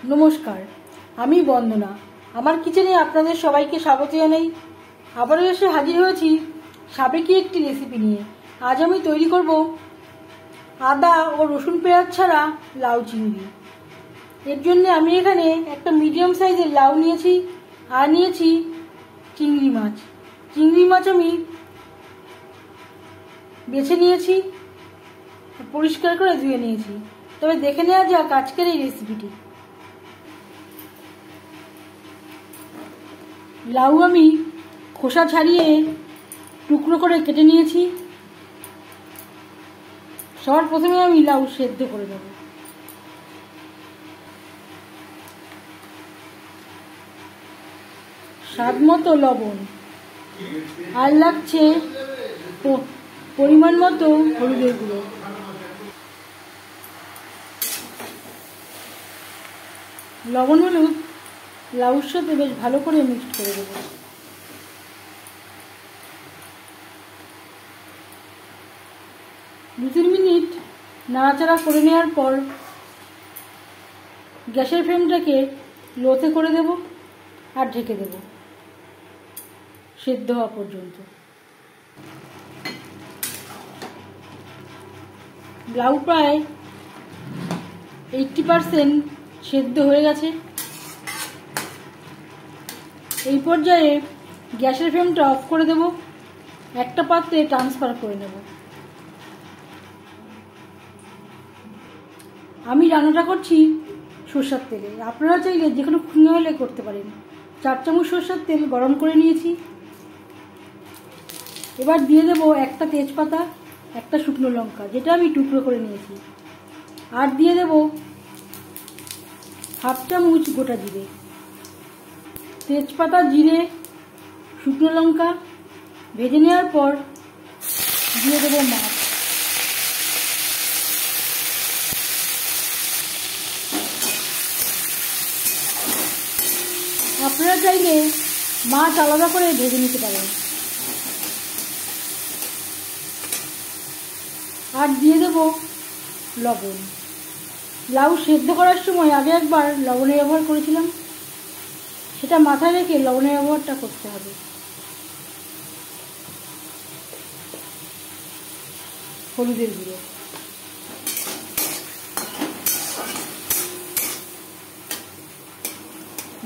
নমস্কার, আমি বন্দনা। আমার কিচেনে আপনাদের সবাইকে স্বাগত জানাই। আবারও এসে হাজির হয়েছি সাবেকি একটি রেসিপি নিয়ে। আজ আমি তৈরি করব আদা ও রসুন পেঁয়াজ ছাড়া লাউ চিংড়ি। এর জন্য আমি এখানে একটা মিডিয়াম সাইজের লাউ নিয়েছি আর নিয়েছি চিংড়ি মাছ। চিংড়ি মাছ আমি বেছে নিয়েছি, পরিষ্কার করে ধুয়ে নিয়েছি। তবে দেখে নেওয়া যাক আজকের এই রেসিপিটি। লাউ আমি খোসা ছাড়িয়ে টুকরো করে কেটে নিয়েছি। সবার প্রথমে আমি লাউ সেদ্ধ করে দেব। স্বাদ মতো লবণ, আর লাগছে পরিমাণ মতো হলুদের গুঁড়ো। লবণ হলুদ লাউর সাথে বেশ ভালো করে মিক্সড করে দেব। দু তিন মিনিট নাড়াচাড়া করে নেওয়ার পর গ্যাসের ফ্লেমটাকে লোতে করে দেব আর ঢেকে দেব সেদ্ধ হওয়া পর্যন্ত। লাউ প্রায় 80% সেদ্ধ হয়ে গেছে। এই পর্যায়ে গ্যাসের ফ্লেমটা অফ করে দেব, একটা পাত্রে ট্রান্সফার করে নেব। আমি রান্নাটা করছি সরষের তেলে, আপনারা চাইলে যে কোনো শুকনো তেলে করতে পারেন। 4 চামচ সরষের তেল গরম করে নিয়েছি। এবার দিয়ে দেব একটা তেজপাতা, একটা শুকনো লঙ্কা যেটা আমি টুকরো করে নিয়েছি, আর দিয়ে দেব হাফ চামচ গোটা জিরে। তেজপাতা, জিরে, শুকনো লঙ্কা ভেজে নেওয়ার পর দিয়ে দেব মাছ। আপনারা চাইলে মাছ আলাদা করে ভেজে নিতে পারেন। আর দিয়ে দেব লবণ। লাউ সেদ্ধ করার সময় আগে একবার লবণের ব্যবহার করেছিলাম, সেটা মাথায় রেখে লবণের ব্যবহারটা করতে হবে। হলুদের গুঁড়ো,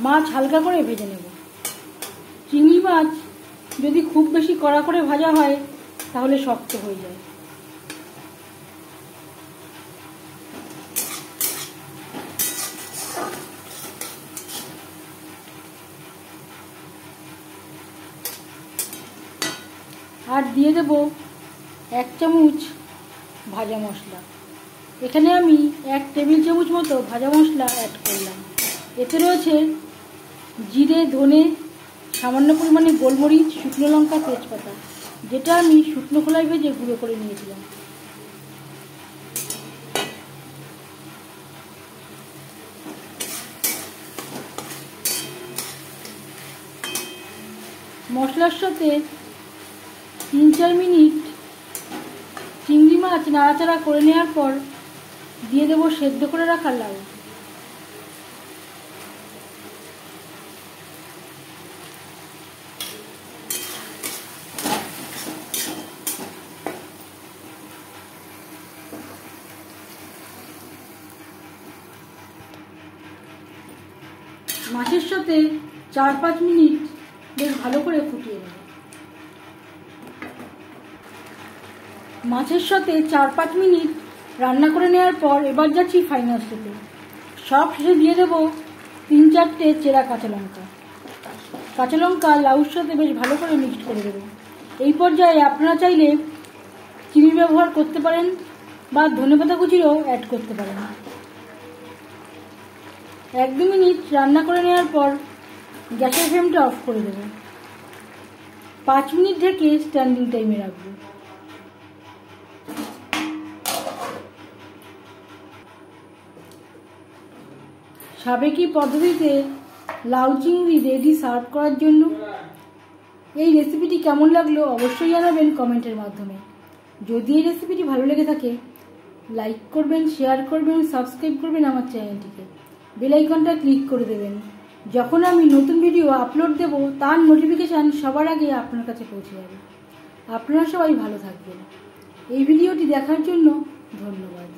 মাছ হালকা করে ভেজে নেব। চিংড়ি মাছ যদি খুব বেশি কড়া করে ভাজা হয় তাহলে শক্ত হয়ে যায়। আর দিয়ে দেব 1 চামচ ভাজা মশলা। এখানে আমি 1 টেবিল চামচ মতো ভাজা মশলা অ্যাড করলাম। এতে রয়েছে জিরে, ধনে, সামান্য পরিমাণে গোলমরিচ, শুকনো লঙ্কা, তেজপাতা, যেটা আমি শুকনো খোলায় ভেজে গুঁড়ো করে নিয়েছিলাম। মশলার সাথে 3-4 মিনিট চিংড়ি মাছ নাড়াচাড়া করে নেওয়ার পর দিয়ে দেব সেদ্ধ করে রাখা লাউ। মাছের সাথে 4-5 মিনিট বেশ ভালো করে ফুটিয়ে নেব। মাছের সাথে 4-5 মিনিট রান্না করে নেওয়ার পর এবার যাচ্ছি ফাইনাল স্টেপে। সব শেষে দিয়ে দেব 3-4টে চেরা কাঁচা লঙ্কা। কাঁচা লঙ্কা লাউর সাথে বেশ ভালো করে মিক্সড করে দেব। এই পর্যায়ে আপনারা চাইলে চিনি ব্যবহার করতে পারেন বা ধনেপাতা কুচিও অ্যাড করতে পারেন। 1-2 মিনিট রান্না করে নেওয়ার পর গ্যাসের ফ্লেমটা অফ করে দেব। 5 মিনিট ঢেকে স্ট্যান্ডিং টাইমে রাখবো। সাবেকি পদ্ধতিতে লাউ চিংড়ি রেডি সার্ভ করার জন্য। এই রেসিপিটি কেমন লাগলো অবশ্যই জানাবেন কমেন্টের মাধ্যমে। যদি এই রেসিপিটি ভালো লেগে থাকে লাইক করবেন, শেয়ার করবেন, সাবস্ক্রাইব করবেন আমার চ্যানেলটিকে। বেল আইকনটা ক্লিক করে দেবেন। যখন আমি নতুন ভিডিও আপলোড দেব তার নোটিফিকেশান সবার আগে আপনার কাছে পৌঁছে যাবে। আপনারা সবাই ভালো থাকবেন। এই ভিডিওটি দেখার জন্য ধন্যবাদ।